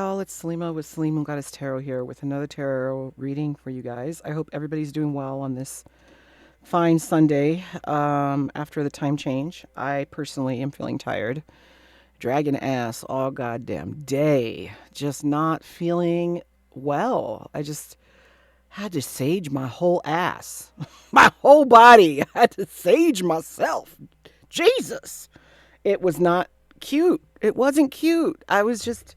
y'all. It's Selima with Selene Moon Goddess Tarot here with another tarot reading for you guys. I hope everybody's doing well on this fine Sunday after the time change. I personally am feeling tired, dragging ass all goddamn day, just not feeling well. I just had to sage my whole ass, my whole body. I had to sage myself. Jesus. It was not cute. It wasn't cute. I was just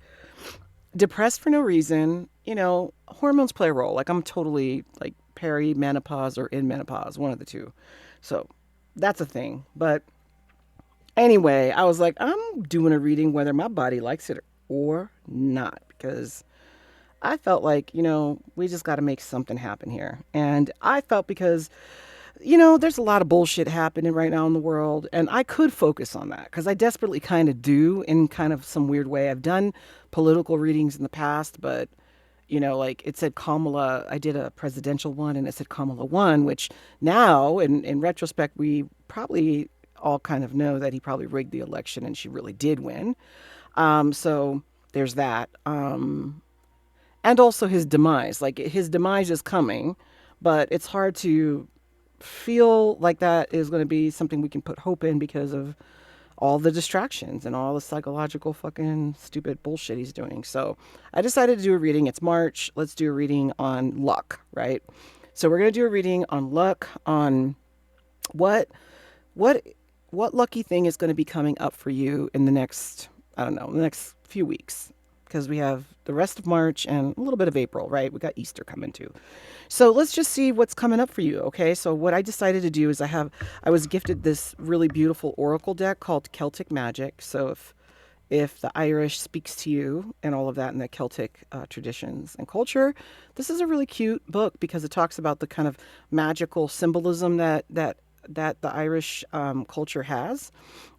depressed for no reason. Hormones play a role. Like I'm totally like perimenopause or in menopause, one of the two. So that's a thing. But anyway, I was like, I'm doing a reading whether my body likes it or not because I felt like, we just got to make something happen here. And I felt because there's a lot of bullshit happening right now in the world, and I could focus on that because I desperately kind of do in kind of some weird way. I've done political readings in the past, but like it said Kamala, I did a presidential one and it said Kamala won, which now in retrospect, we probably all kind of know that he probably rigged the election and she really did win. So there's that. And also his demise, like his demise is coming, but it's hard to feel like that is going to be something we can put hope in because of all the distractions and all the psychological fucking stupid bullshit he's doing. So I decided to do a reading. It's March. Let's do a reading on luck, right? So we're going to do a reading on luck, on what what what lucky thing is going to be coming up for you in the next, I don't know, the next few weeks, because we have the rest of March and a little bit of April, right? We got Easter coming too. So let's just see what's coming up for you, okay? So what I decided to do is I was gifted this really beautiful oracle deck called Celtic Magic. So if the Irish speaks to you and all of that in the Celtic traditions and culture, this is a really cute book because it talks about the kind of magical symbolism that the Irish culture has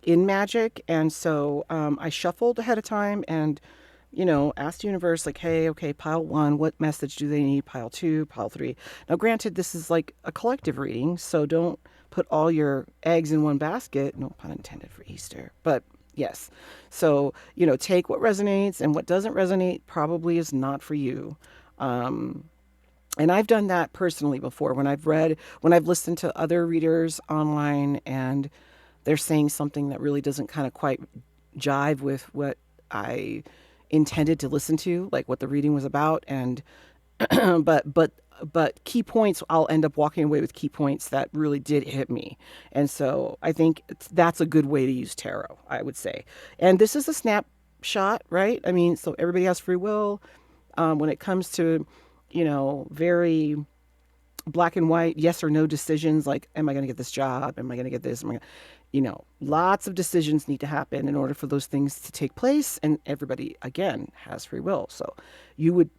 in magic. And so I shuffled ahead of time and asked the universe, like, hey, okay, pile one, what message do they need? Pile two, pile three. Now, granted, this is like a collective reading, so don't put all your eggs in one basket. No pun intended for Easter, but yes. So, take what resonates, and what doesn't resonate probably is not for you. And I've done that personally before when I've listened to other readers online and they're saying something that really doesn't kind of quite jive with what I intended to listen to, like what the reading was about. And but key points, I'll end up walking away with key points that really did hit me. And so I think that's a good way to use tarot, I would say. And this is a snapshot, right? I mean, so everybody has free will. When it comes to very black and white, yes or no decisions, like, am I going to get this job? Am I going to get this? Lots of decisions need to happen in order for those things to take place. And everybody, again, has free will. So you would,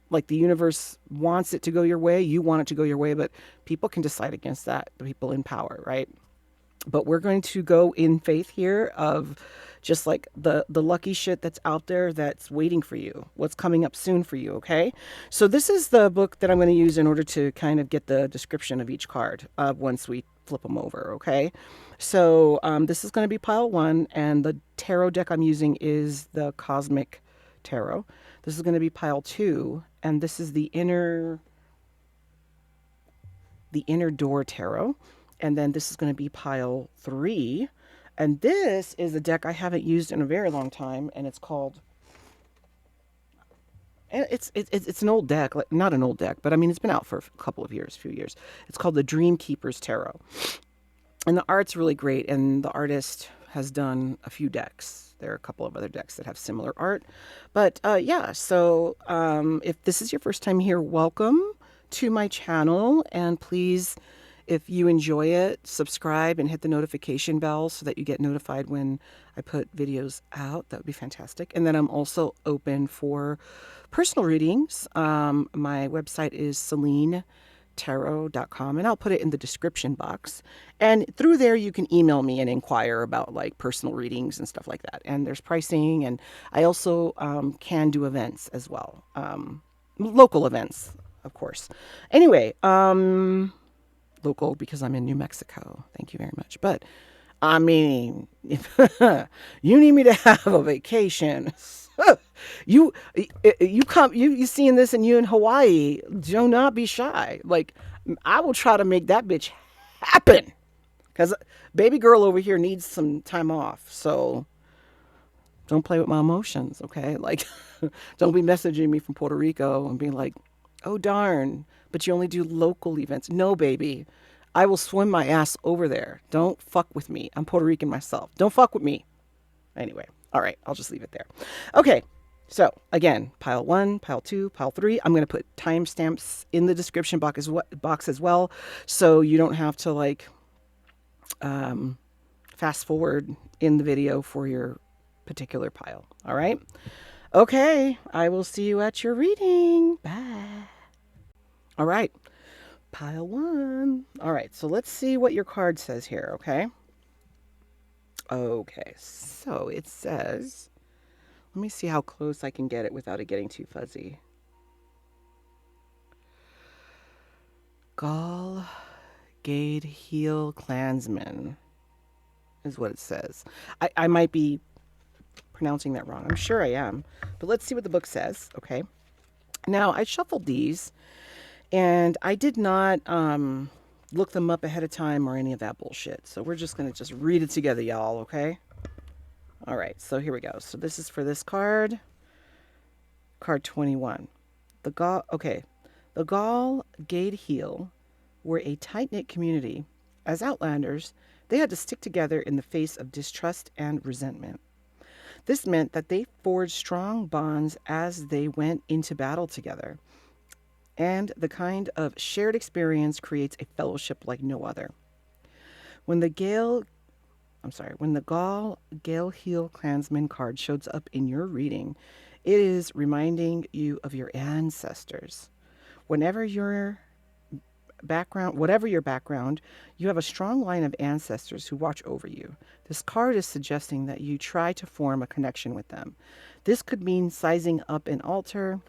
like, the universe wants it to go your way. You want it to go your way, but people can decide against that, the people in power, right? But we're going to go in faith here of just like the lucky shit that's out there that's waiting for you, what's coming up soon for you, okay? So this is the book that I'm going to use in order to kind of get the description of each card once we flip them over, okay? So this is going to be pile one, and the tarot deck I'm using is the Cosmic Tarot. This is going to be pile two, and this is the Inner Door Tarot. And then this is going to be pile three. And this is a deck I haven't used in a very long time. And it's called, and it's an old deck, like, not an old deck, but I mean, it's been out for a couple of years, few years. It's called the Dream Keeper's Tarot. And the art's really great. And the artist has done a few decks. There are a couple of other decks that have similar art. But yeah, so if this is your first time here, welcome to my channel. And please, if you enjoy it, subscribe and hit the notification bell so that you get notified when I put videos out. That would be fantastic. And then I'm also open for personal readings. My website is selenetarot.com, and I'll put it in the description box. And through there, you can email me and inquire about like personal readings and stuff like that. And there's pricing, and I also can do events as well. Local events, of course. Anyway, local because I'm in New Mexico. Thank you very much. But I mean, if you need me to have a vacation, You seeing this and you in Hawaii, do not be shy. Like, I will try to make that bitch happen. Because baby girl over here needs some time off. So don't play with my emotions, okay? Like, don't be messaging me from Puerto Rico and being like, oh, darn, but you only do local events. No, baby. I will swim my ass over there. Don't fuck with me. I'm Puerto Rican myself. Don't fuck with me. Anyway, all right, I'll just leave it there. Okay, so again, pile one, pile two, pile three. I'm going to put timestamps in the description box as well, so you don't have to like fast forward in the video for your particular pile. All right. Okay, I will see you at your reading. Bye. All right, pile one. All right, so let's see what your card says here, okay? Okay, so it says, let me see how close I can get it without it getting too fuzzy. Gall Gade Heel Klansman is what it says. I might be pronouncing that wrong. I'm sure I am. But let's see what the book says, okay? Now, I shuffled these, and I did not look them up ahead of time or any of that bullshit. So we're just going to just read it together, y'all, okay? All right, so here we go. So this is for this card. Card 21. The Gall Gade Heel were a tight-knit community. As outlanders, they had to stick together in the face of distrust and resentment. This meant that they forged strong bonds as they went into battle together. And the kind of shared experience creates a fellowship like no other. When the Gall Gale Heel Klansman card shows up in your reading, it is reminding you of your ancestors. Whatever your background, you have a strong line of ancestors who watch over you. This card is suggesting that you try to form a connection with them. This could mean setting up an altar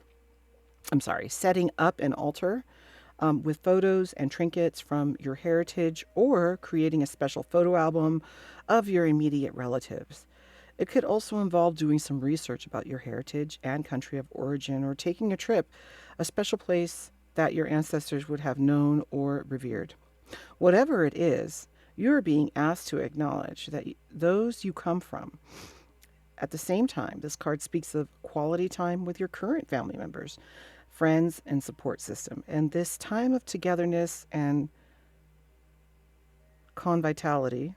with photos and trinkets from your heritage, or creating a special photo album of your immediate relatives. It could also involve doing some research about your heritage and country of origin, or taking a special place that your ancestors would have known or revered. Whatever it is, you're being asked to acknowledge that those you come from. At the same time, this card speaks of quality time with your current family members, friends, and support system. And this time of togetherness and convitality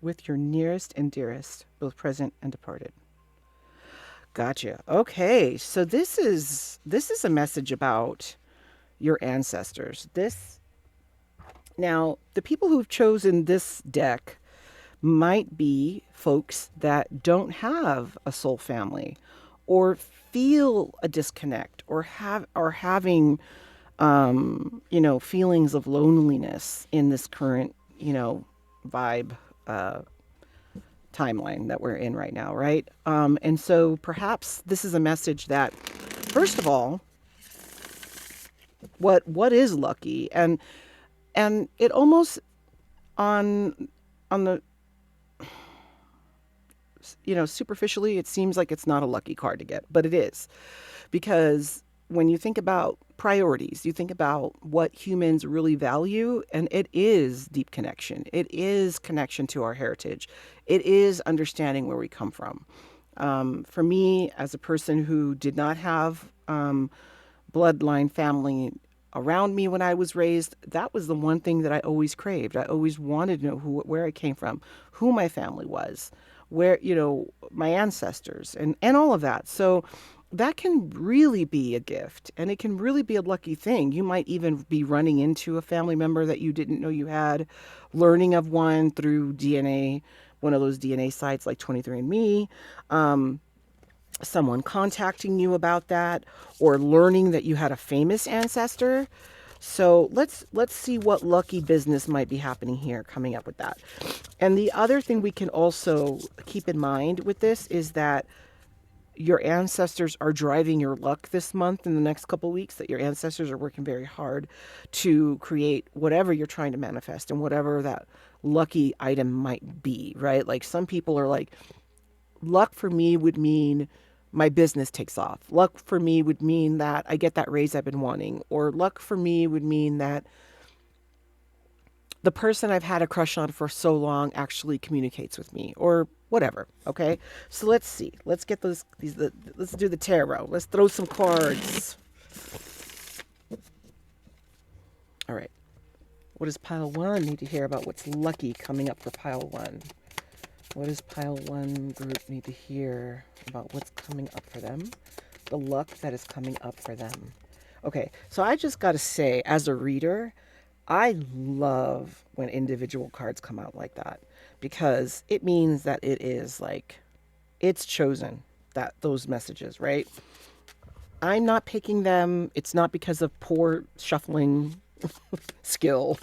with your nearest and dearest, both present and departed. Gotcha. Okay, so this is a message about your ancestors. Now, the people who've chosen this deck might be folks that don't have a soul family, or feel a disconnect, or having feelings of loneliness in this current vibe timeline that we're in right now, right? And so perhaps this is a message that, first of all, what is lucky, and it almost on the superficially, it seems like it's not a lucky card to get, but it is, because when you think about priorities, you think about what humans really value, and it is deep connection. It is connection to our heritage. It is understanding where we come from. For me, as a person who did not have bloodline family around me when I was raised, that was the one thing that I always craved. I always wanted to know where I came from, who my family was, where, my ancestors, and all of that. So that can really be a gift, and it can really be a lucky thing. You might even be running into a family member that you didn't know you had, learning of one through DNA, one of those DNA sites like 23andMe, someone contacting you about that, or learning that you had a famous ancestor. So let's see what lucky business might be happening here coming up with that. And the other thing we can also keep in mind with this is that your ancestors are driving your luck this month, in the next couple of weeks, that your ancestors are working very hard to create whatever you're trying to manifest, and whatever that lucky item might be, right? Like, some people are like luck for me would mean my business takes off. Luck for me would mean that I get that raise I've been wanting. Or luck for me would mean that the person I've had a crush on for so long actually communicates with me, or whatever. Okay, so let's see. Let's get let's do the tarot. Let's throw some cards. All right. What does pile one need to hear about what's lucky coming up for pile one? What does pile one group need to hear about what's coming up for them? The luck that is coming up for them. Okay, so I just got to say, as a reader, I love when individual cards come out like that, because it means that it is like, it's chosen, that those messages, right? I'm not picking them. It's not because of poor shuffling skill.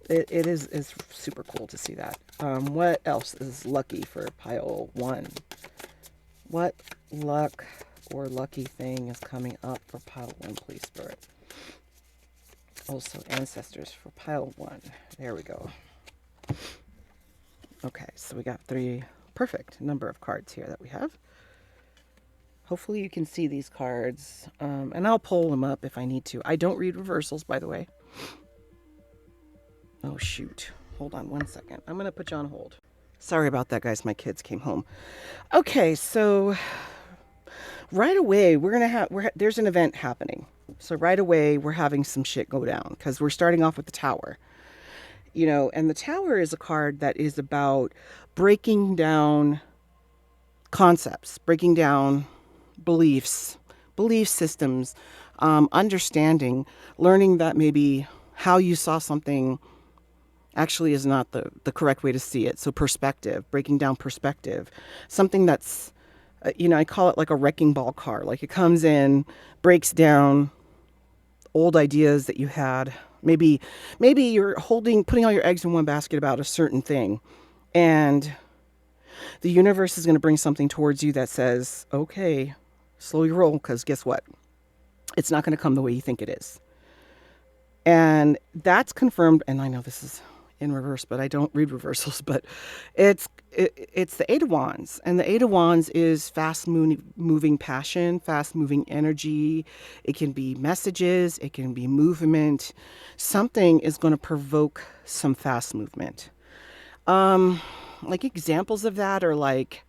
It is super cool to see that. What else is lucky for pile one? What luck or lucky thing is coming up for pile one, please, Spirit? Also, ancestors for pile one. There we go. Okay, so we got 3 perfect number of cards here that we have. Hopefully you can see these cards, and I'll pull them up if I need to. I don't read reversals, by the way. Oh, shoot. Hold on one second. I'm going to put you on hold. Sorry about that, guys. My kids came home. Okay, so right away, there's an event happening. So right away, we're having some shit go down, because we're starting off with the Tower. You know, and the Tower is a card that is about breaking down concepts, breaking down beliefs, belief systems, understanding, learning that maybe how you saw something actually is not the correct way to see it. So perspective, breaking down perspective, something that's, I call it like a wrecking ball car. Like it comes in, breaks down old ideas that you had. Maybe you're putting all your eggs in one basket about a certain thing, and the universe is going to bring something towards you that says, okay, slow your roll, because guess what? It's not going to come the way you think it is. And that's confirmed. And I know this is in reverse, but I don't read reversals, but it's the Eight of Wands. And the Eight of Wands is fast moving passion, fast moving energy. It can be messages. It can be movement. Something is going to provoke some fast movement. Like examples of that are like,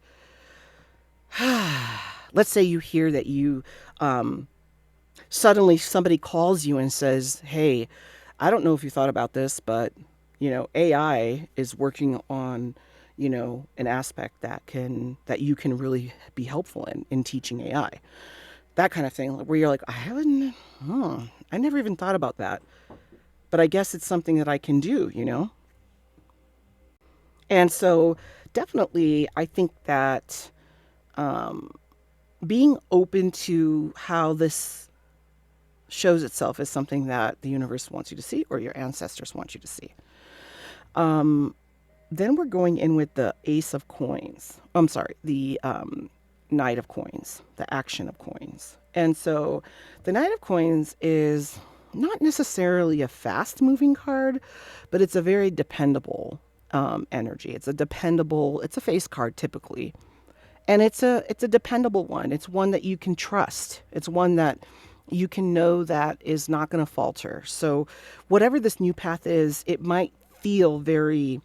let's say you hear that you, suddenly somebody calls you and says, hey, I don't know if you thought about this, but, AI is working on, an aspect that you can really be helpful in teaching AI. That kind of thing, where you're like, I never even thought about that, but I guess it's something that I can do, And so definitely, I think that being open to how this shows itself is something that the universe wants you to see, or your ancestors want you to see. Then we're going in with the Ace of Coins. I'm sorry, the Knight of Coins, the action of coins. And so the Knight of Coins is not necessarily a fast moving card, but it's a very dependable energy. It's a face card typically. And it's a dependable one. It's one that you can trust. It's one that you can know that is not going to falter. So whatever this new path is, it might feel very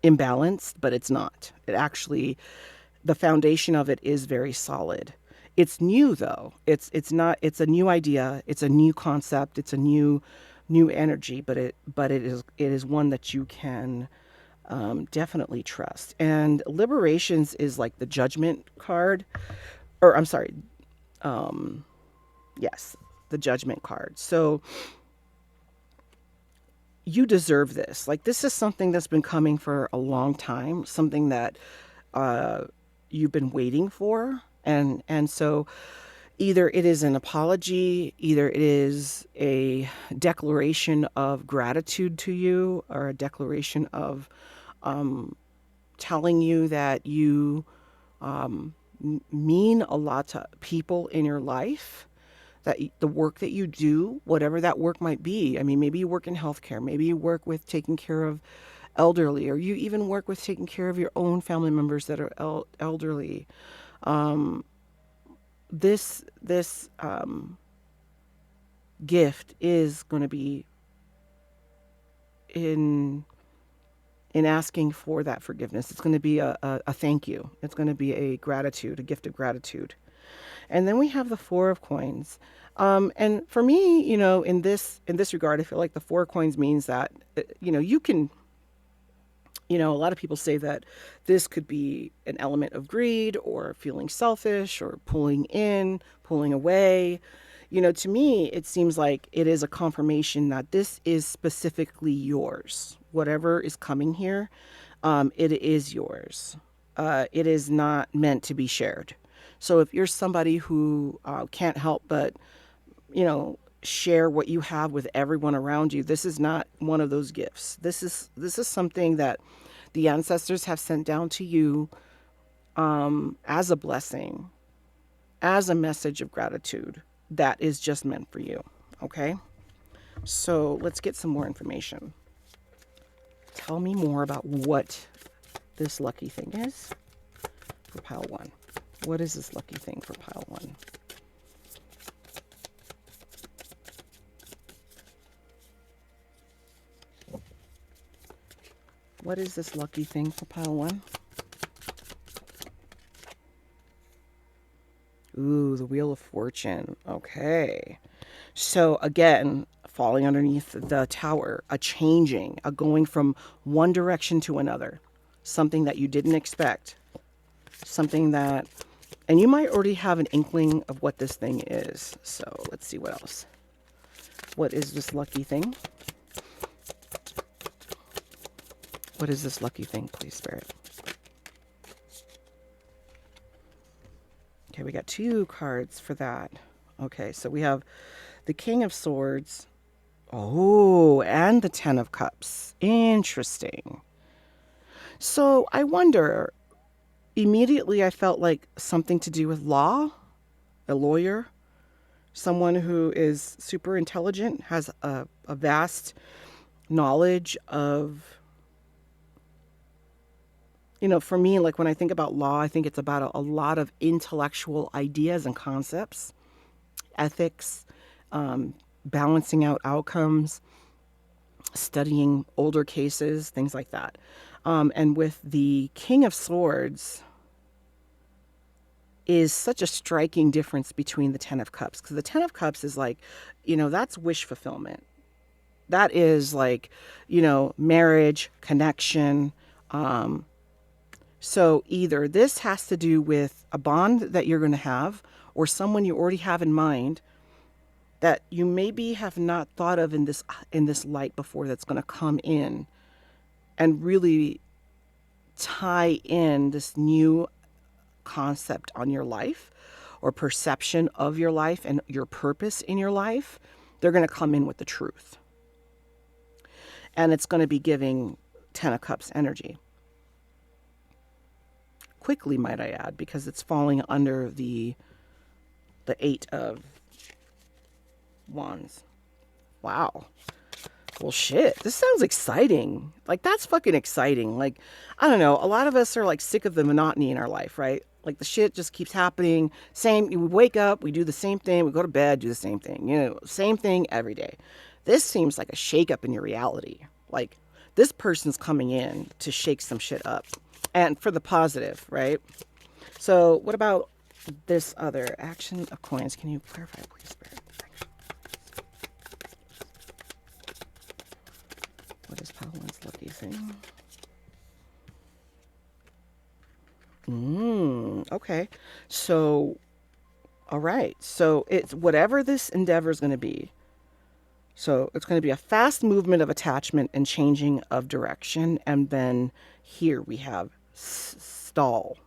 imbalanced, but it's not. It actually, the foundation of it is very solid. It's new though. It's a new idea. It's a new concept. It's a new energy, but it is one that you can definitely trust. And Liberations is like the Judgment card, or I'm sorry, yes, the Judgment card. So you deserve this. Like, this is something that's been coming for a long time, something that you've been waiting for. And so either it is an apology, either it is a declaration of gratitude to you, or a declaration of telling you that you mean a lot to people in your life, that the work that you do, whatever that work might be. I mean, maybe you work in healthcare, maybe you work with taking care of elderly, or you even work with taking care of your own family members that are elderly. Um, this gift is going to be in asking for that forgiveness. It's going to be a thank you. It's going to be a gratitude, a gift of gratitude. And then we have the Four of Coins. And for me, in this regard, I feel like the Four of Coins means that you can, a lot of people say that this could be an element of greed or feeling selfish or pulling in, pulling away. To me, it seems like it is a confirmation that this is specifically yours. Whatever is coming here, it is yours. It is not meant to be shared. So if you're somebody who can't help but, share what you have with everyone around you, this is not one of those gifts. This is something that the ancestors have sent down to you as a blessing, as a message of gratitude that is just meant for you. Okay? So let's get some more information. Tell me more about what this lucky thing is for pile one. What is this lucky thing for pile one? What is this lucky thing for pile one? Ooh, the Wheel of Fortune. Okay. So again, falling underneath the tower, a changing, a going from one direction to another, something that you didn't expect, something that, and you might already have an inkling of what this thing is. So let's see what else. What is this lucky thing? What is this lucky thing, please, Spirit? Okay, we got 2 cards for that. Okay, so we have the King of Swords. Oh, and the Ten of Cups. Interesting. So I wonder, immediately I felt like something to do with law, a lawyer, someone who is super intelligent, has a vast knowledge of, for me, like when I think about law, I think it's about a lot of intellectual ideas and concepts, ethics, balancing out outcomes, studying older cases, things like that. And with the King of Swords is such a striking difference between the Ten of Cups. Because the Ten of Cups is like, that's wish fulfillment. That is like, marriage, connection. So either this has to do with a bond that you're going to have or someone you already have in mind that you maybe have not thought of in this light before, that's going to come in and really tie in this new concept on your life or perception of your life and your purpose in your life. They're going to come in with the truth. And it's going to be giving Ten of Cups energy. Quickly, might I add, because it's falling under the Eight of Wands. Wow. Well, shit, this sounds exciting. Like, that's fucking exciting. Like, I don't know. A lot of us are like sick of the monotony in our life, right? Like the shit just keeps happening. We wake up, we do the same thing, we go to bed, do the same thing, same thing every day. This seems like a shakeup in your reality. Like, this person's coming in to shake some shit up. And for the positive, right? So what about this other Action of Coins? Can you clarify, please, Spirit? What is Paula's lucky thing? Okay. So, all right. So it's whatever this endeavor is going to be. So it's going to be a fast movement of attachment and changing of direction. And then here we have stall.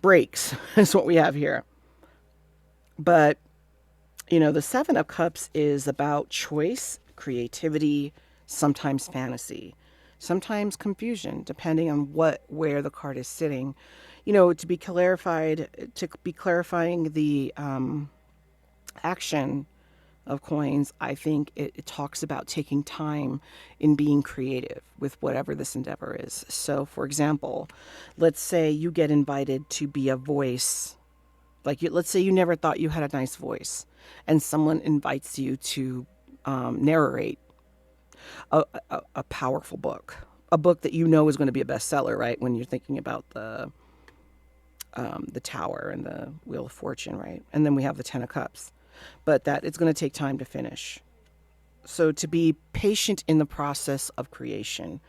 Breaks is what we have here. But, the Seven of Cups is about choice, creativity, sometimes fantasy, sometimes confusion, depending on where the card is sitting. To be clarifying the action of coins, I think it talks about taking time in being creative with whatever this endeavor is. So, for example, let's say you get invited to be a voice. Let's say you never thought you had a nice voice, and someone invites you to narrate a powerful book, a book that you know is going to be a bestseller, right? When you're thinking about the Tower and the Wheel of Fortune, right? And then we have the Ten of Cups, but that it's going to take time to finish. So to be patient in the process of creation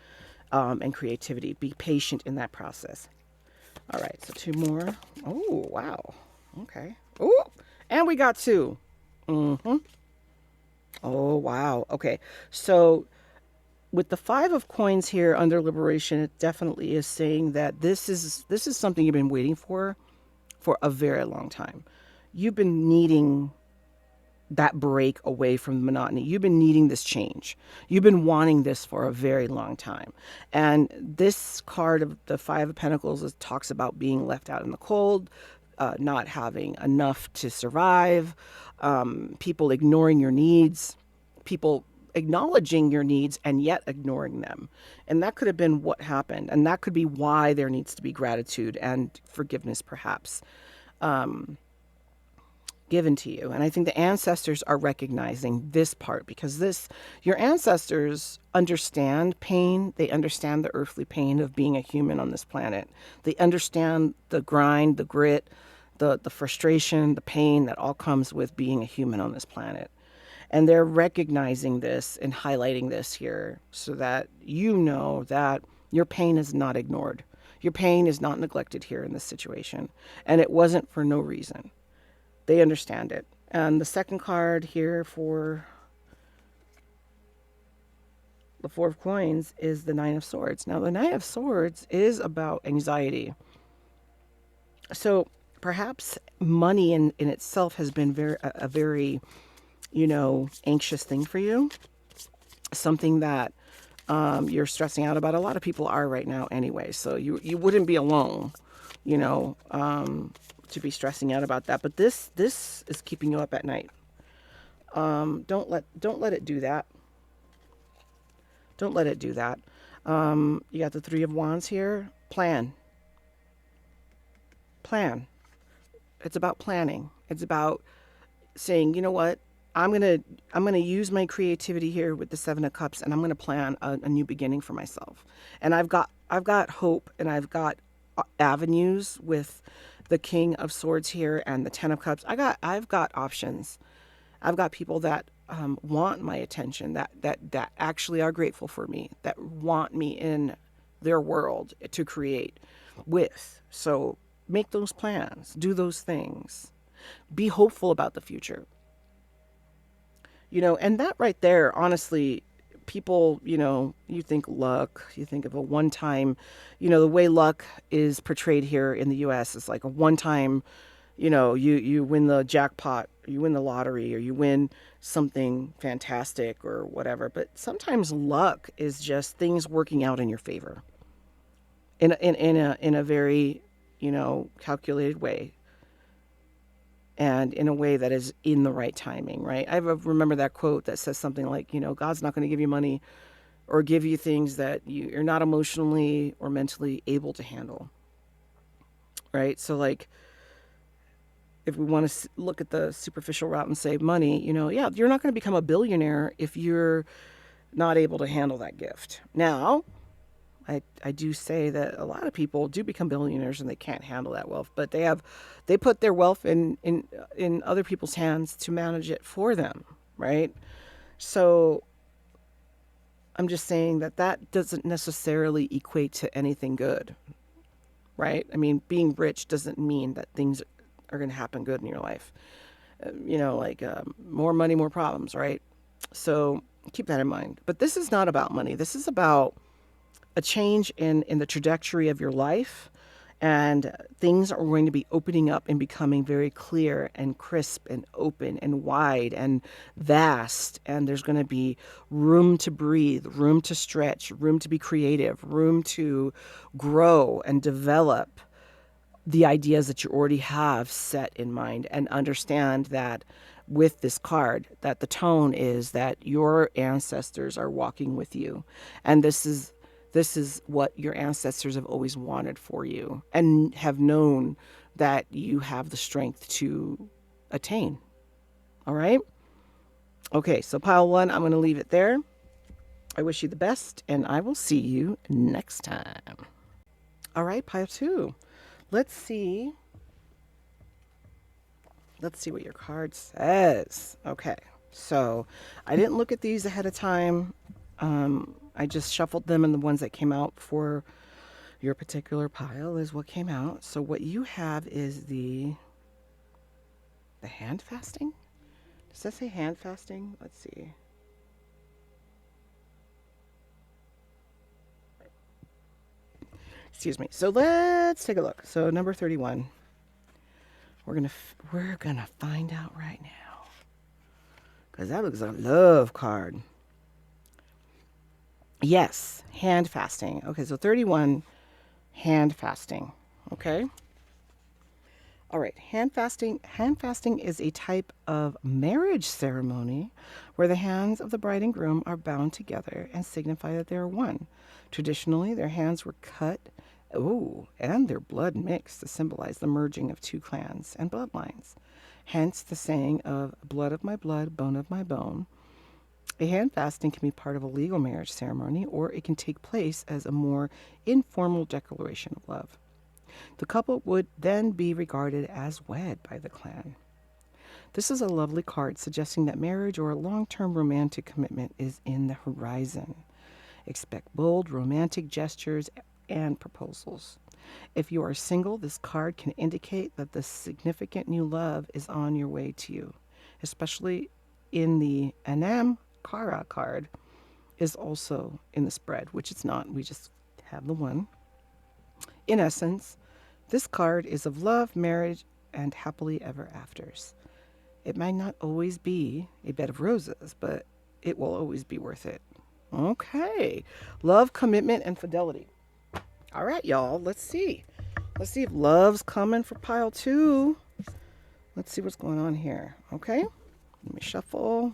and creativity, be patient in that process. All right, so two more. Oh, wow. Okay. Oh, and we got two. Mm-hmm. Oh, wow. Okay. So with the Five of Coins here under liberation, it definitely is saying that this is something you've been waiting for a very long time. You've been needing that break away from the monotony. You've been needing this change. You've been wanting this for a very long time. And this card of the Five of Pentacles talks about being left out in the cold, not having enough to survive, people ignoring your needs, people acknowledging your needs and yet ignoring them. And that could have been what happened. And that could be why there needs to be gratitude and forgiveness, perhaps, given to you. And I think the ancestors are recognizing this part because your ancestors understand pain. They understand the earthly pain of being a human on this planet. They understand the grind, the grit, the frustration, the pain that all comes with being a human on this planet. And they're recognizing this and highlighting this here so that you know that your pain is not ignored. Your pain is not neglected here in this situation. And it wasn't for no reason. They understand it. And the second card here for the Four of Coins is the Nine of Swords. Now, the Nine of Swords is about anxiety. So perhaps money in itself has been a very anxious thing for you. Something that you're stressing out about. A lot of people are right now anyway. So you wouldn't be alone, to be stressing out about that. But this is keeping you up at night. Don't let it do that. Don't let it do that. You got the Three of Wands here. Plan. It's about planning. It's about saying, you know what? I'm gonna use my creativity here with the Seven of Cups, and I'm gonna plan a new beginning for myself. And I've got hope, and I've got avenues with the King of Swords here and the Ten of Cups. I've got options. I've got people that want my attention, that actually are grateful for me, that want me in their world to create with. So make those plans, do those things, be hopeful about the future. And that right there, honestly, people, you think luck, you think of a one time, the way luck is portrayed here in the US is like a one time, you win the jackpot, you win the lottery, or you win something fantastic or whatever. But sometimes luck is just things working out in your favor in a very, calculated way. And in a way that is in the right timing, right? I remember that quote that says something like, God's not going to give you money or give you things that you're not emotionally or mentally able to handle, right? So like, if we want to look at the superficial route and say money, yeah, you're not going to become a billionaire if you're not able to handle that gift. Now, I do say that a lot of people do become billionaires and they can't handle that wealth, but they put their wealth in other people's hands to manage it for them, right? So I'm just saying that doesn't necessarily equate to anything good, right? I mean, being rich doesn't mean that things are going to happen good in your life. More money, more problems, right? So keep that in mind. But this is not about money. This is about a change in the trajectory of your life, and things are going to be opening up and becoming very clear and crisp and open and wide and vast. And there's going to be room to breathe, room to stretch, room to be creative, room to grow and develop the ideas that you already have set in mind, and understand that with this card that the tone is that your ancestors are walking with you, and this is what your ancestors have always wanted for you and have known that you have the strength to attain. All right? Okay, so pile 1, I'm going to leave it there. I wish you the best, and I will see you next time. All right, pile 2. Let's see. Let's see what your card says. Okay, so I didn't look at these ahead of time. I just shuffled them, and the ones that came out for your particular pile is what came out. So what you have is the hand fasting. Does that say hand fasting? Let's see. Excuse me. So let's take a look. So number 31. We're gonna find out right now, because that looks like a love card. Yes, hand fasting. Okay, so 31, hand fasting. Okay. All right, hand fasting. Hand fasting is a type of marriage ceremony where the hands of the bride and groom are bound together and signify that they are one. Traditionally, their hands were cut, and their blood mixed to symbolize the merging of two clans and bloodlines. Hence the saying of blood of my blood, bone of my bone. A hand fasting can be part of a legal marriage ceremony, or it can take place as a more informal declaration of love. The couple would then be regarded as wed by the clan. This is a lovely card suggesting that marriage or a long-term romantic commitment is in the horizon. Expect bold romantic gestures and proposals. If you are single, this card can indicate that the significant new love is on your way to you, especially in the Anam Kara card is also in the spread, which it's not. We just have the one. In essence, this card is of love, marriage, and happily ever afters. It might not always be a bed of roses, but it will always be worth it. Okay. Love, commitment, and fidelity. All right, y'all. Let's see. Let's see if love's coming for pile 2. Let's see what's going on here. Okay. Let me shuffle.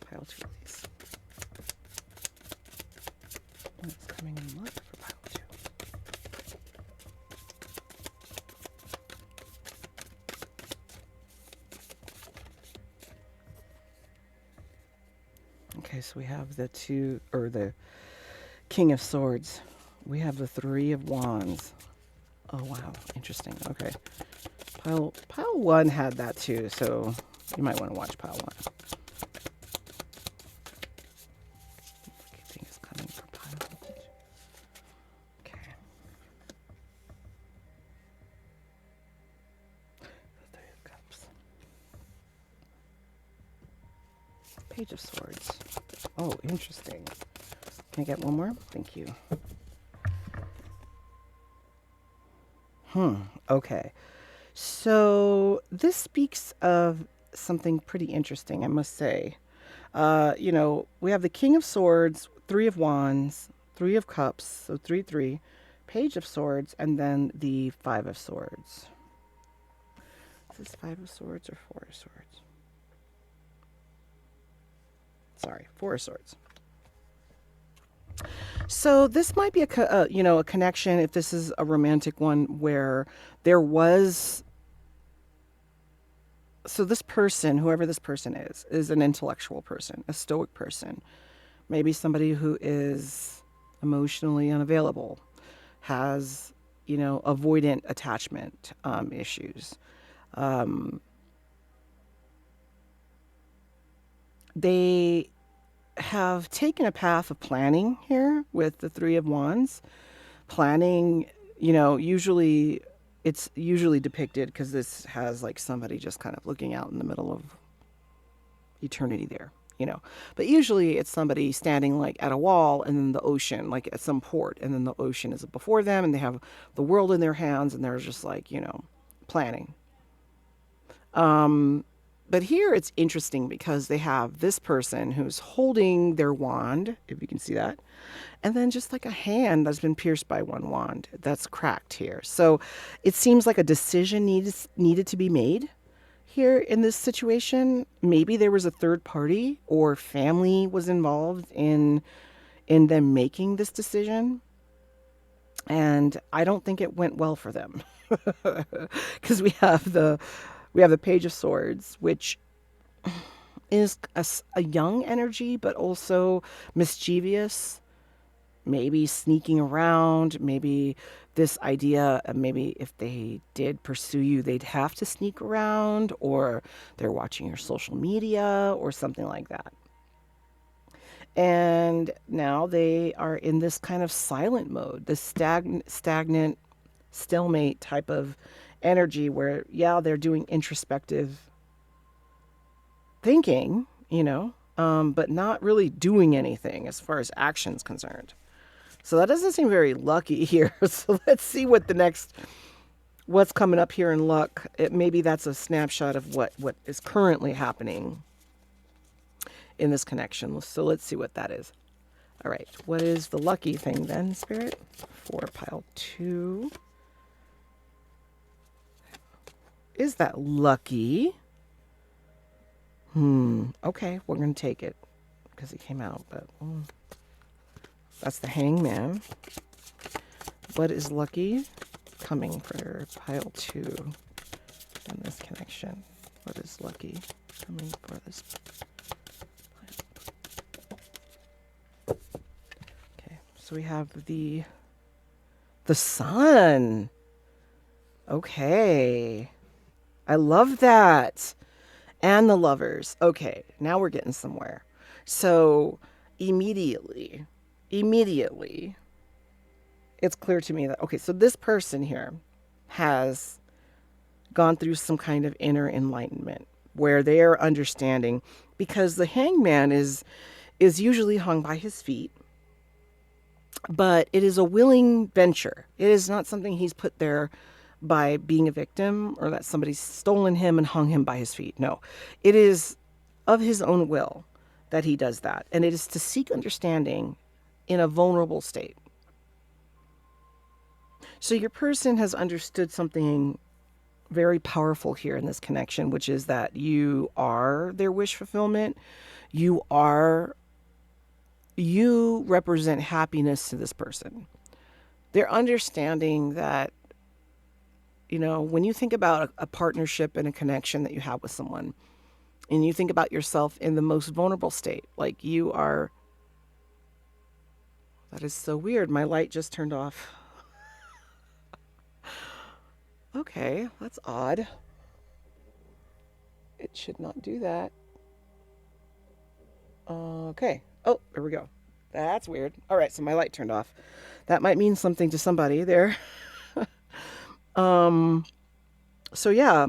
Pile 2 of these. What's coming in love for pile 2? Okay, so we have the King of Swords. We have the Three of Wands. Oh wow, interesting. Okay, pile 1 had that too, so you might want to watch pile 1. Everything is coming for pile 1. Okay. The Three of Cups. Page of Swords. Oh, interesting. Can I get one more? Thank you. Okay. So this speaks of something pretty interesting, I must say. We have the King of Swords, Three of Wands, Three of Cups, so 3, Page of Swords, and then the Five of Swords. Is this Five of Swords or Four of Swords? Sorry, Four of Swords. So this might be a connection, if this is a romantic one, where there was. So this person, whoever this person is an intellectual person, a stoic person, maybe somebody who is emotionally unavailable, has avoidant attachment issues. They have taken a path of planning here with the Three of Wands. Planning, usually it's usually depicted, because this has like somebody just kind of looking out in the middle of eternity there, But usually it's somebody standing like at a wall, and then the ocean, like at some port, and then the ocean is before them, and they have the world in their hands, and they're just like, planning. But here it's interesting because they have this person who's holding their wand, if you can see that, and then just like a hand that's been pierced by one wand that's cracked here. So it seems like a decision needed to be made here in this situation. Maybe there was a third party or family was involved in them making this decision. And I don't think it went well for them because we have the Page of Swords, which is a young energy, but also mischievous, maybe sneaking around, maybe this idea of maybe if they did pursue you, they'd have to sneak around, or they're watching your social media or something like that. And now they are in this kind of silent mode, this stagnant, stalemate type of energy where, yeah, they're doing introspective thinking, but not really doing anything as far as action's concerned. So that doesn't seem very lucky here. So let's see what's coming up here in luck. Maybe that's a snapshot of what is currently happening in this connection. So let's see what that is. All right. What is the lucky thing then, Spirit? For pile 2. Is that lucky? Okay, we're going to take it because it came out, but that's the Hangman. What is lucky coming for pile 2 in this connection? What is lucky coming for this pile? Okay, so we have the Sun. Okay. I love that. And the Lovers. Okay, now we're getting somewhere. So immediately, it's clear to me that, okay, so this person here has gone through some kind of inner enlightenment where they are understanding, because the Hangman is usually hung by his feet, but it is a willing venture. It is not something he's put there by being a victim, or that somebody's stolen him and hung him by his feet. No, it is of his own will that he does that. And it is to seek understanding in a vulnerable state. So your person has understood something very powerful here in this connection, which is that you are their wish fulfillment. You represent happiness to this person. They're understanding that, when you think about a partnership and a connection that you have with someone, and you think about yourself in the most vulnerable state, like you are, that is so weird. My light just turned off. Okay, that's odd. It should not do that. Okay. Oh, there we go. That's weird. All right, so my light turned off. That might mean something to somebody there. So yeah,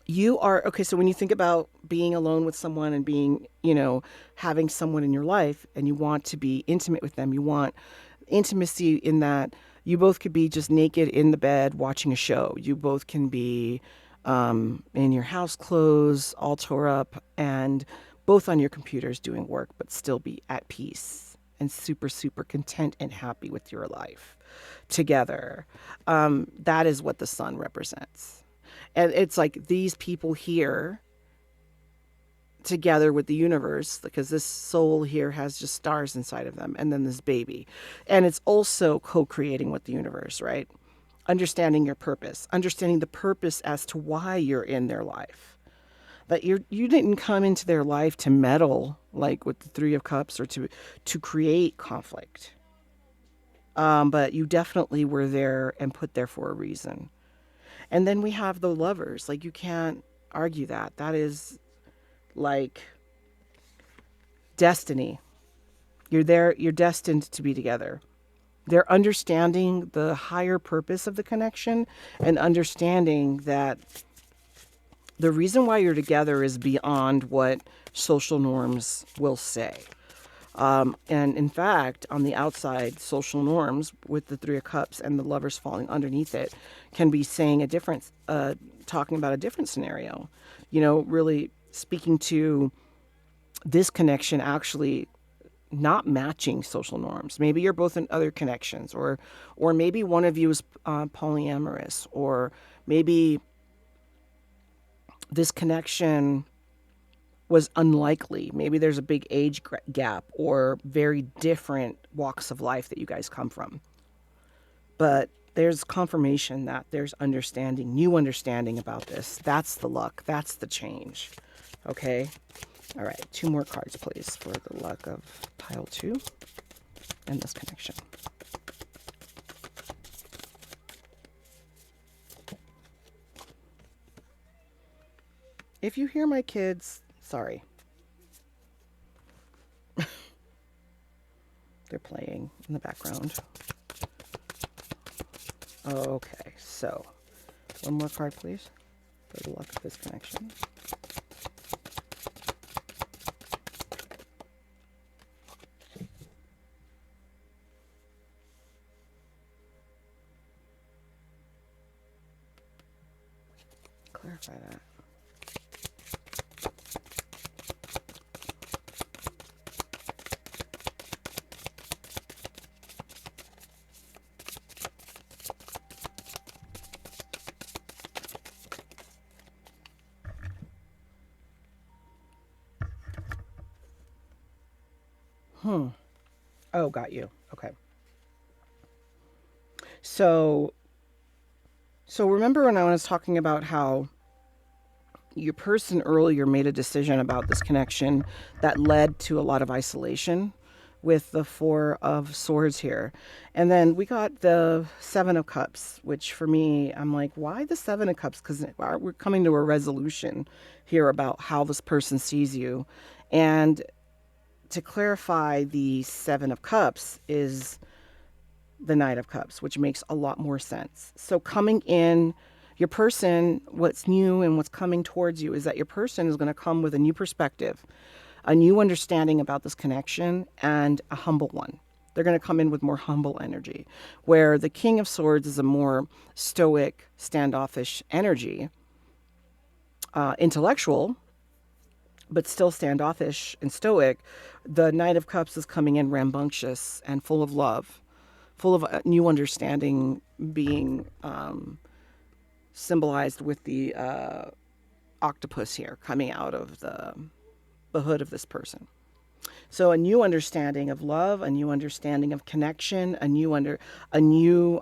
you are, okay, so when you think about being alone with someone and being, having someone in your life and you want to be intimate with them, you want intimacy in that you both could be just naked in the bed watching a show. You both can be in your house clothes, all tore up, and both on your computers doing work, but still be at peace and super, super content and happy with your life together. That is what the Sun represents. And it's like these people here together with the universe, because this soul here has just stars inside of them, and then this baby. And it's also co-creating with the universe, right? Understanding your purpose, understanding the purpose as to why you're in their life. That you didn't come into their life to meddle, like with the Three of Cups, or to create conflict. But you definitely were there and put there for a reason. And then we have the Lovers. Like, you can't argue that. That is like destiny. You're there. You're destined to be together. They're understanding the higher purpose of the connection and understanding that the reason why you're together is beyond what social norms will say. And in fact, on the outside, social norms with the Three of Cups and the Lovers falling underneath it can be saying a different, talking about a different scenario. Really speaking to this connection actually not matching social norms. Maybe you're both in other connections, or maybe one of you is polyamorous, or maybe this connection was unlikely. Maybe there's a big age gap or very different walks of life that you guys come from. But there's confirmation that there's understanding, new understanding about this. That's the luck. That's the change. Okay. All right. 2 more cards, please, for the luck of pile 2 and this connection. If you hear my kids, sorry. They're playing in the background. Okay, so 1 more card, please, for the luck of this connection. Clarify that. Oh, got you. Okay. So remember when I was talking about how your person earlier made a decision about this connection that led to a lot of isolation with the 4 of Swords here. And then we got the 7 of Cups, which for me, I'm like, why the 7 of Cups? Because we're coming to a resolution here about how this person sees you. And to clarify, the 7 of Cups is the Knight of Cups, which makes a lot more sense. So coming in, your person, what's new and what's coming towards you is that your person is going to come with a new perspective, a new understanding about this connection, and a humble one. They're going to come in with more humble energy, where the King of Swords is a more stoic, standoffish energy, intellectual, but still standoffish and stoic. The Knight of Cups is coming in rambunctious and full of love, full of a new understanding, being symbolized with the octopus here coming out of the hood of this person. So a new understanding of love, a new understanding of connection, a new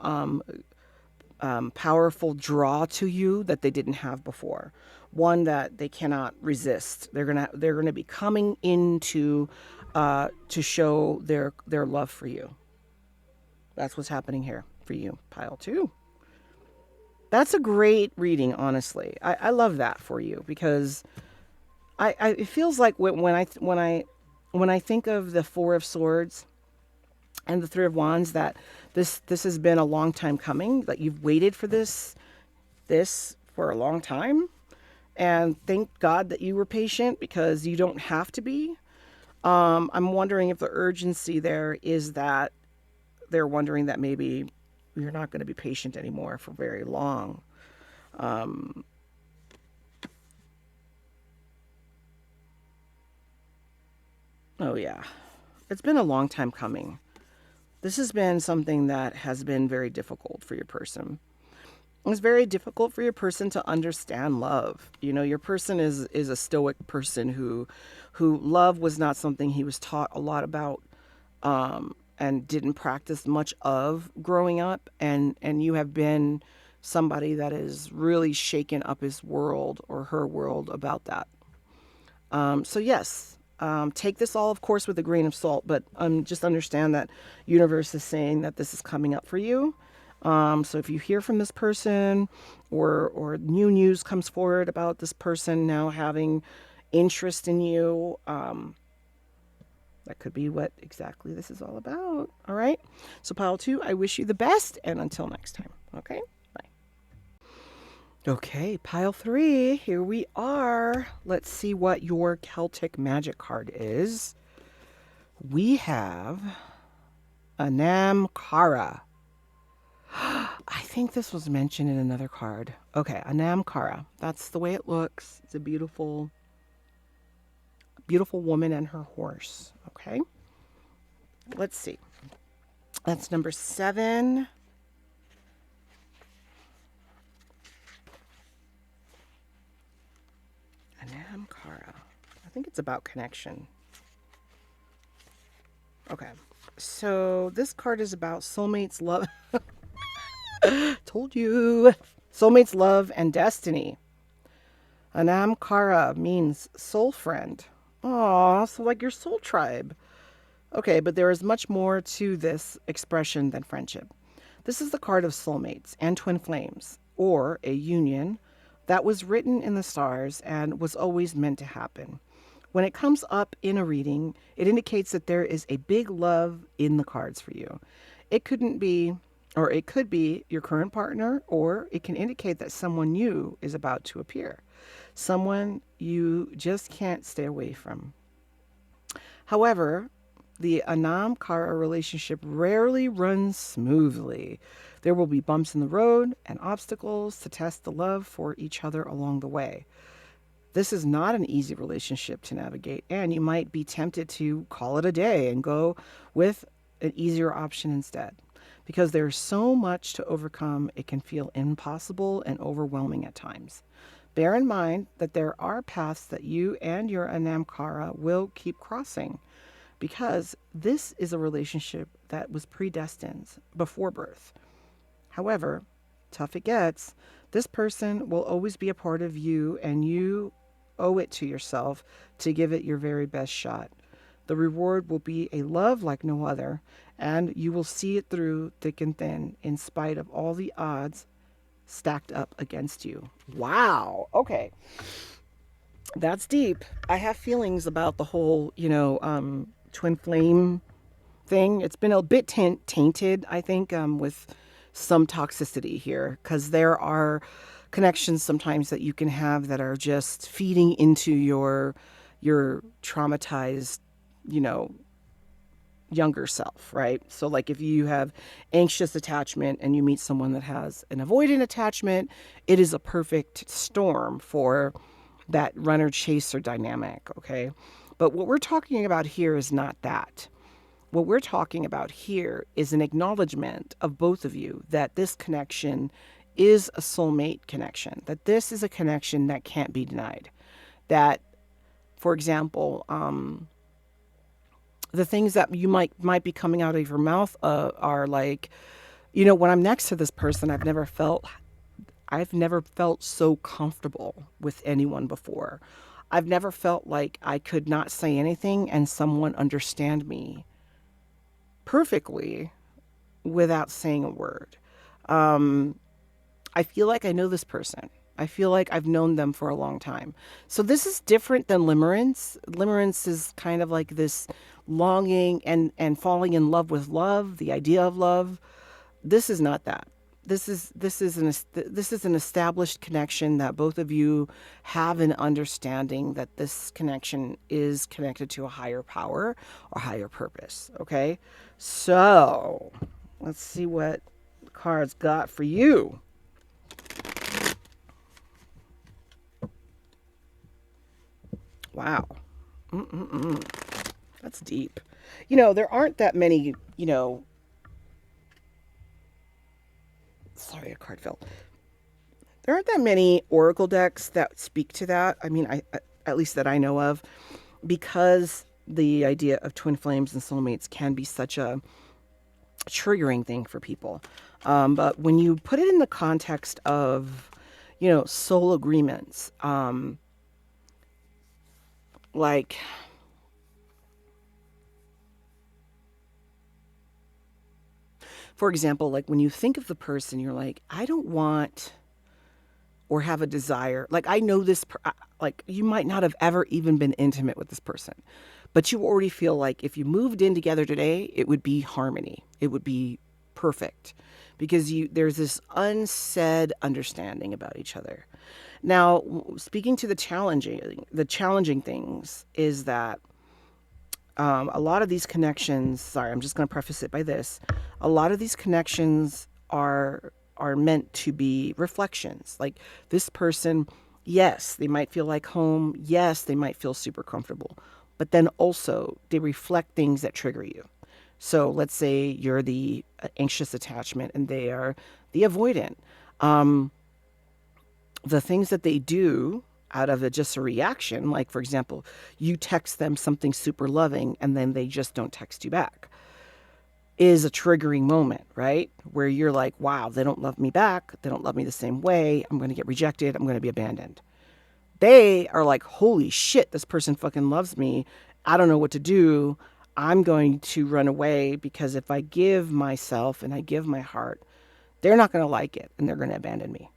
powerful draw to you that they didn't have before, one that they cannot resist. They're gonna be coming into to show their love for you. That's what's happening here for you, pile 2. That's a great reading, honestly. I love that for you, because it feels like when I think of the 4 of Swords and the 3 of Wands, that this has been a long time coming. That you've waited for this for a long time, and thank God that you were patient, because you don't have to be. I'm wondering if the urgency there is that they're wondering that maybe you're not going to be patient anymore for very long. Oh yeah, it's been a long time coming. This has been something that has been very difficult for your person. It's very difficult for your person to understand love. Your person is a stoic person who love was not something he was taught a lot about, and didn't practice much of growing up. And you have been somebody that has really shaken up his world or her world about that. So yes, take this all, of course, with a grain of salt, but just understand that universe is saying that this is coming up for you. So if you hear from this person, or new news comes forward about this person now having interest in you, that could be what exactly this is all about. All right. So pile 2, I wish you the best, and until next time. Okay. Bye. Okay, pile 3, here we are. Let's see what your Celtic magic card is. We have Anam Cara. I think this was mentioned in another card. Okay, Anam Cara. That's the way it looks. It's a beautiful, beautiful woman and her horse. Okay, let's see. That's number 7. Anam Cara. I think it's about connection. Okay, so this card is about soulmates, love. Told you. Soulmates, love, and destiny. Anam Cara means soul friend. Aw, so like your soul tribe. Okay, but there is much more to this expression than friendship. This is the card of soulmates and twin flames, or a union that was written in the stars and was always meant to happen. When it comes up in a reading, it indicates that there is a big love in the cards for you. It couldn't be, or it could be your current partner, or it can indicate that someone new is about to appear. Someone you just can't stay away from. However, the Anam Kara relationship rarely runs smoothly. There will be bumps in the road and obstacles to test the love for each other along the way. This is not an easy relationship to navigate, and you might be tempted to call it a day and go with an easier option instead. Because there's so much to overcome, it can feel impossible and overwhelming at times. Bear in mind that there are paths that you and your Anamkara will keep crossing, because this is a relationship that was predestined before birth. However, tough it gets, this person will always be a part of you, and you owe it to yourself to give it your very best shot. The reward will be a love like no other, and you will see it through thick and thin, in spite of all the odds stacked up against you. Wow. Okay. That's deep. I have feelings about the whole, twin flame thing. It's been a bit tainted, I think, with some toxicity here, because there are connections sometimes that you can have that are just feeding into your traumatized, you know, younger self, right? So like if you have anxious attachment and you meet someone that has an avoidant attachment, it is a perfect storm for that runner chaser dynamic, okay? But what we're talking about here is not that. What we're talking about here is an acknowledgement of both of you that this connection is a soulmate connection, that this is a connection that can't be denied. That, for example, the things that you might be coming out of your mouth are like, when I'm next to this person, I've never felt so comfortable with anyone before. I've never felt like I could not say anything and someone understand me perfectly without saying a word. I feel like I know this person. I feel like I've known them for a long time. So this is different than limerence. Limerence is kind of like this longing and falling in love with love, the idea of love. This is not that. This is an established connection that both of you have an understanding that this connection is connected to a higher power or higher purpose. Okay, so let's see what the cards got for you. Wow. That's deep. There aren't that many, sorry, a card fell. There aren't that many oracle decks that speak to that. I mean, at least that I know of, because the idea of twin flames and soulmates can be such a triggering thing for people. But when you put it in the context of, soul agreements, like, for example, like when you think of the person, you're like, I don't want or have a desire. Like, I know this, like, you might not have ever even been intimate with this person, but you already feel like if you moved in together today, it would be harmony. It would be perfect because there's this unsaid understanding about each other. Now, speaking to the challenging things is that A lot of these connections, sorry, I'm just going to preface it by this. A lot of these connections are meant to be reflections. Like this person, yes, they might feel like home. Yes, they might feel super comfortable. But then also they reflect things that trigger you. So let's say you're the anxious attachment and they are the avoidant. Um, the things that they do out of just a reaction, like for example, you text them something super loving and then they just don't text you back, is a triggering moment, right? Where you're like, wow, they don't love me back. They don't love me the same way. I'm going to get rejected. I'm going to be abandoned. They are like, holy shit, this person fucking loves me. I don't know what to do. I'm going to run away because if I give myself and I give my heart, they're not going to like it and they're going to abandon me.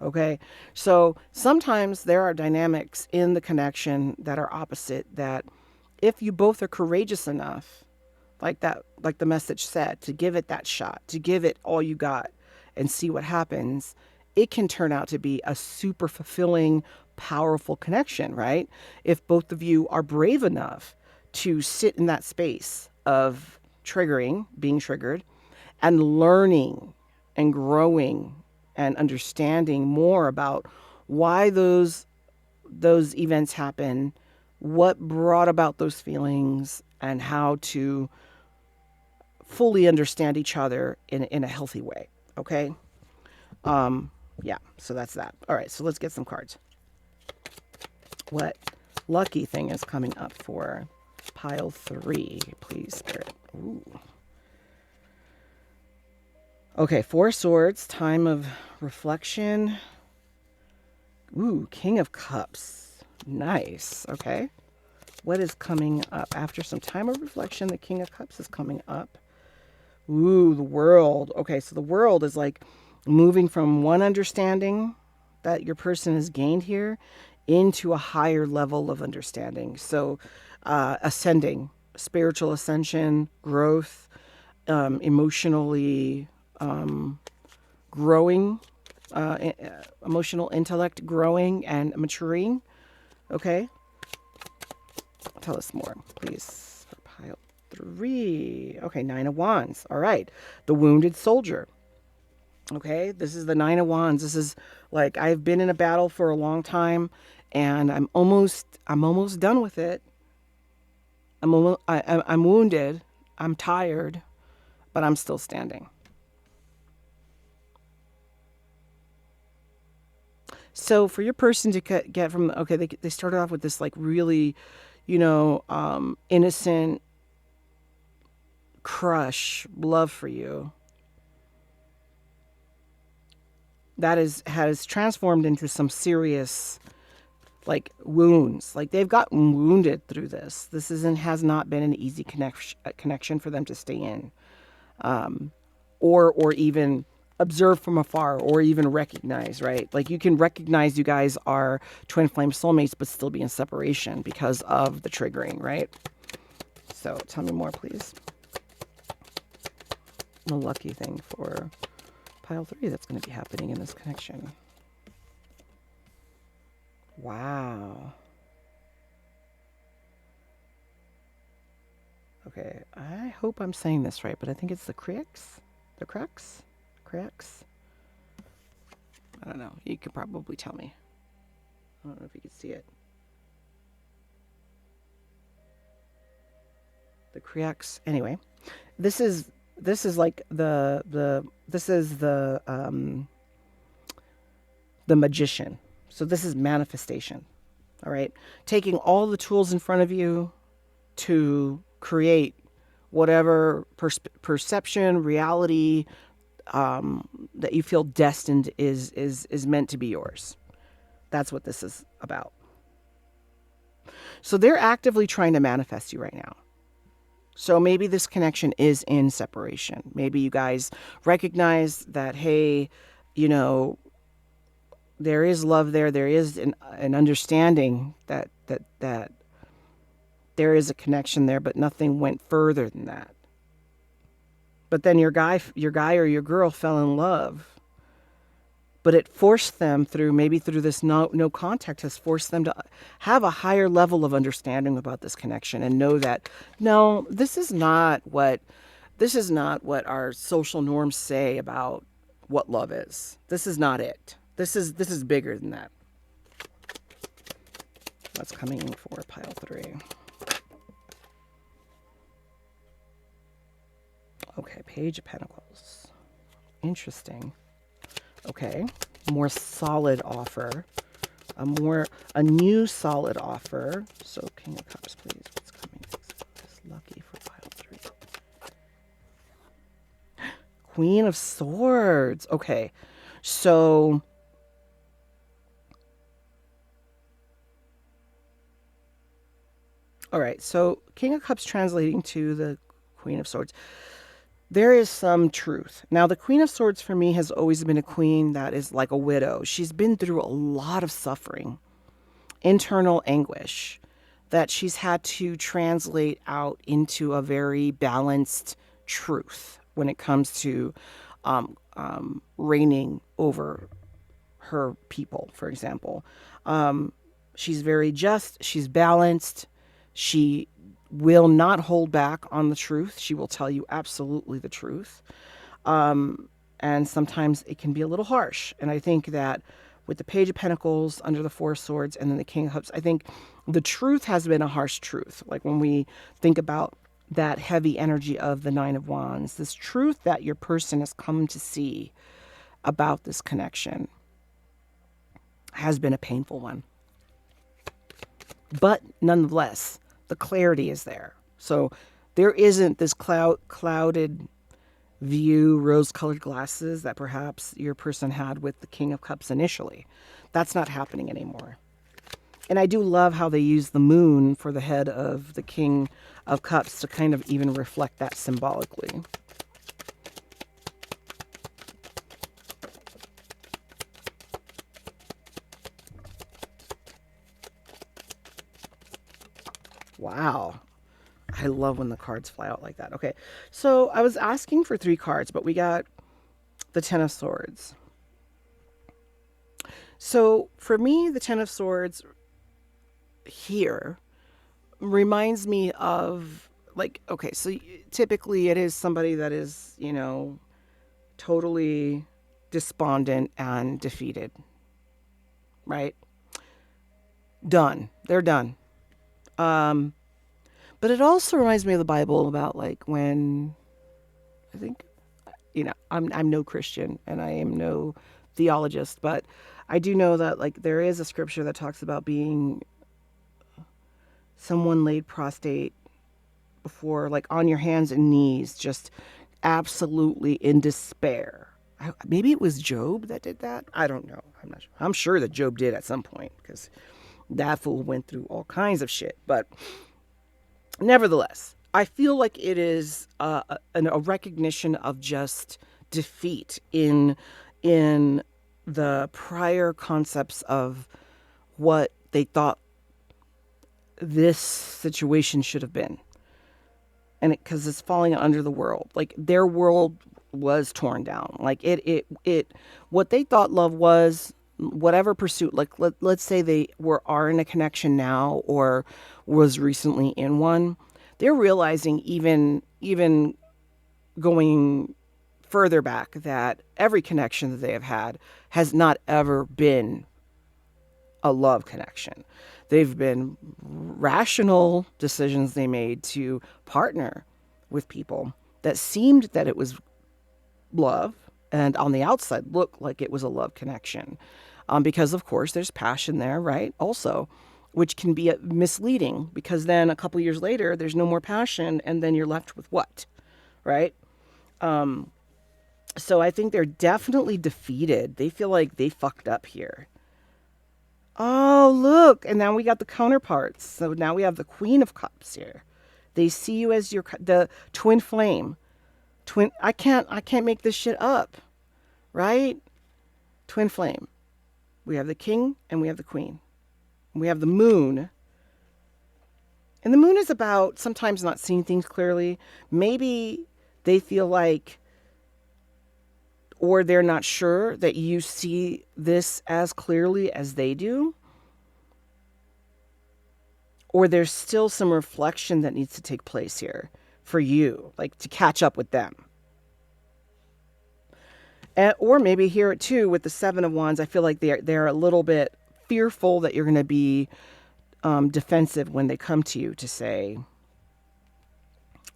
Okay. So sometimes there are dynamics in the connection that are opposite, that if you both are courageous enough, like the message said, to give it that shot, to give it all you got and see what happens, it can turn out to be a super fulfilling, powerful connection, right? If both of you are brave enough to sit in that space of being triggered, and learning and growing and understanding more about why those events happen, what brought about those feelings, and how to fully understand each other in a healthy way. Okay. Um, yeah, so that's that. All right, so let's get some cards. What lucky thing is coming up for pile 3, please, Spirit? Ooh. Okay, 4 swords, time of reflection. Ooh, King of Cups. Nice. Okay. What is coming up? After some time of reflection, the King of Cups is coming up. Ooh, the World. Okay, so the World is like moving from one understanding that your person has gained here into a higher level of understanding. So, ascending, spiritual ascension, growth, emotionally growing, emotional intellect growing and maturing. Okay, tell us more, please, for pile 3. Okay, 9 of Wands. All right, the wounded soldier. Okay, this is the 9 of Wands. This is like, I've been in a battle for a long time, and I'm almost done with it. I'm wounded. I'm tired, but I'm still standing. So for your person to get from, okay, they started off with this like really, innocent crush, love for you. That has transformed into some serious like wounds. Like they've gotten wounded through this. This has not been an easy connection for them to stay in, or even observe from afar, or even recognize. Right? Like you can recognize you guys are twin flame soulmates, but still be in separation because of the triggering. Right? So tell me more, please. The lucky thing for pile 3 that's going to be happening in this connection. Wow. Okay, I hope I'm saying this right, but I think it's the crux. The crux? Crux? I don't know. You could probably tell me. I don't know if you can see it. The crux. Anyway, this is like the magician. So this is manifestation. All right, taking all the tools in front of you to create whatever perception, reality that you feel destined is meant to be yours. That's what this is about. So they're actively trying to manifest you right now. So maybe this connection is in separation. Maybe you guys recognize that, hey, there is love there. There is an understanding that there is a connection there, but nothing went further than that. But then your guy or your girl fell in love but it forced them through, maybe through this no contact, has forced them to have a higher level of understanding about this connection and know that no, this is not what our social norms say about what love is. This is not it. This is bigger than that. What's coming in for pile 3? Okay, Page of Pentacles. Interesting. Okay, more solid offer. A new solid offer. So King of Cups, please. What's coming next? It's lucky for pile 3. Queen of Swords. Okay, so all right. So King of Cups translating to the Queen of Swords. There is some truth. Now, the Queen of Swords for me has always been a queen that is like a widow. She's been through a lot of suffering, internal anguish that she's had to translate out into a very balanced truth when it comes to reigning over her people, for example. She's very just, she's balanced, she will not hold back on the truth. She will tell you absolutely the truth. And sometimes it can be a little harsh. And I think that with the Page of Pentacles under the Four of Swords and then the King of Cups, I think the truth has been a harsh truth. Like when we think about that heavy energy of the Nine of Wands, this truth that your person has come to see about this connection has been a painful one. But nonetheless, the clarity is there. So there isn't this clouded view, rose-colored glasses that perhaps your person had with the King of Cups initially. That's not happening anymore. And I do love how they use the moon for the head of the King of Cups to kind of even reflect that symbolically. Wow. I love when the cards fly out like that. Okay, so I was asking for 3 cards, but we got the Ten of Swords. So for me, the Ten of Swords here reminds me of, like, okay, so typically it is somebody that is, you know, totally despondent and defeated, right? Done. They're done. But it also reminds me of the Bible about, like, when, I think, you know, I'm no Christian and I am no theologist, but I do know that, like, there is a scripture that talks about being someone laid prostrate before, like, on your hands and knees, just absolutely in despair. Maybe it was Job that did that. I don't know. I'm not sure. I'm sure that Job did at some point because that fool went through all kinds of shit. But nevertheless, I feel like it is a recognition of just defeat in the prior concepts of what they thought this situation should have been. And because it's falling under the world. Like, their world was torn down. Like, what they thought love was, whatever pursuit, like, let's say they are in a connection now or was recently in one, they're realizing even going further back that every connection that they have had has not ever been a love connection. They've been rational decisions they made to partner with people that seemed that it was love and on the outside looked like it was a love connection. Because, of course, there's passion there, right? Also, which can be misleading because then a couple years later, there's no more passion and then you're left with what, right? So I think they're definitely defeated. They feel like they fucked up here. Oh, look. And now we got the counterparts. So now we have the Queen of Cups here. They see you as the twin flame. I can't make this shit up. Right? Twin flame. We have the king and we have the queen. We have the moon. And the moon is about sometimes not seeing things clearly. Maybe they feel like, or they're not sure that you see this as clearly as they do, or there's still some reflection that needs to take place here for you, like to catch up with them. Or maybe here too with the Seven of Wands, I feel like they're a little bit fearful that you're going to be defensive when they come to you to say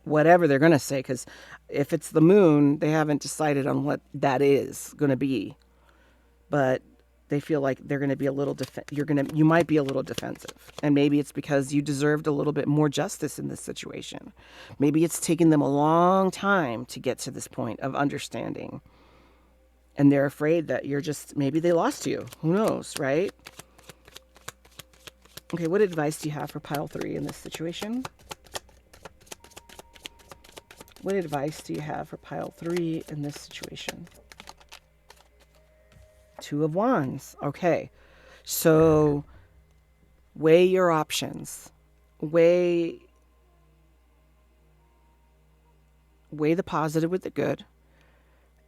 whatever they're going to say, because if it's the moon, they haven't decided on what that is going to be, but they feel like they're going to be a little you might be a little defensive, and maybe it's because you deserved a little bit more justice in this situation. Maybe it's taken them a long time to get to this point of understanding, and they're afraid that maybe they lost you. Who knows, right? Okay, what advice do you have for pile 3 in this situation? What advice do you have for pile 3 in this situation? Two of Wands. Okay, so weigh your options. Weigh the positive with the good,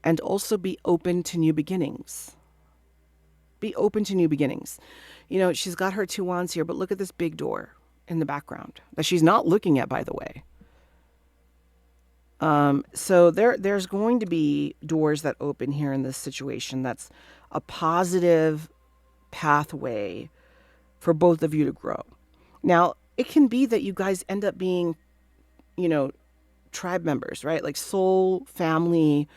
and also be open to new beginnings. Be open to new beginnings. You know, she's got her 2 wands here, but look at this big door in the background that she's not looking at, by the way. So there's going to be doors that open here in this situation. That's a positive pathway for both of you to grow. Now, it can be that you guys end up being, tribe members, right? Like soul family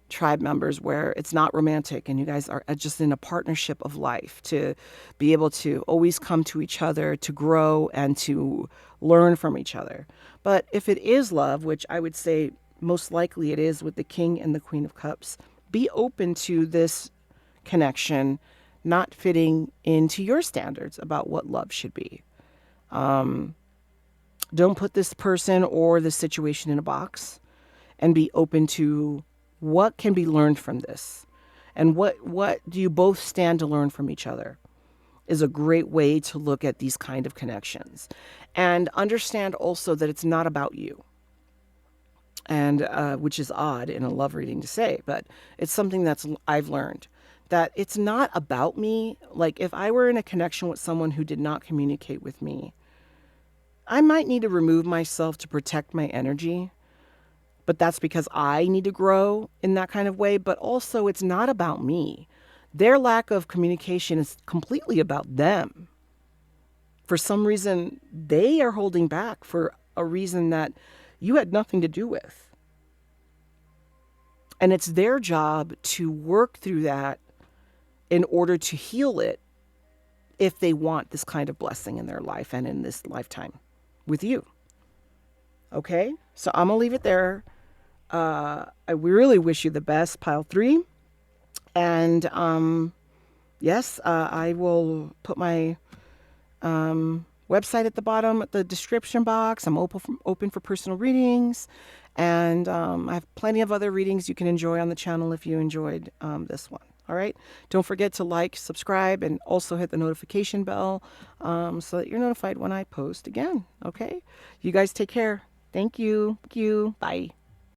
tribe members, where it's not romantic and you guys are just in a partnership of life to be able to always come to each other, to grow and to learn from each other. But if it is love, which I would say most likely it is with the King and the Queen of Cups, be open to this connection not fitting into your standards about what love should be. Don't put this person or the situation in a box, and be open to what can be learned from this, and what do you both stand to learn from each other, is a great way to look at these kind of connections. And understand also that it's not about you, and which is odd in a love reading to say, but it's something I've learned, that it's not about me. Like if I were in a connection with someone who did not communicate with me, I might need to remove myself to protect my energy. But that's because I need to grow in that kind of way. But also, it's not about me. Their lack of communication is completely about them. For some reason, they are holding back for a reason that you had nothing to do with. And it's their job to work through that in order to heal it, if they want this kind of blessing in their life and in this lifetime with you. Okay? So I'm going to leave it there. I really wish you the best, pile 3. And yes, I will put my website at the bottom at the description box. I'm open for personal readings, and I have plenty of other readings you can enjoy on the channel if you enjoyed this one. All right, don't forget to like, subscribe, and also hit the notification bell so that you're notified when I post again. Okay, you guys take care. Thank you. Bye.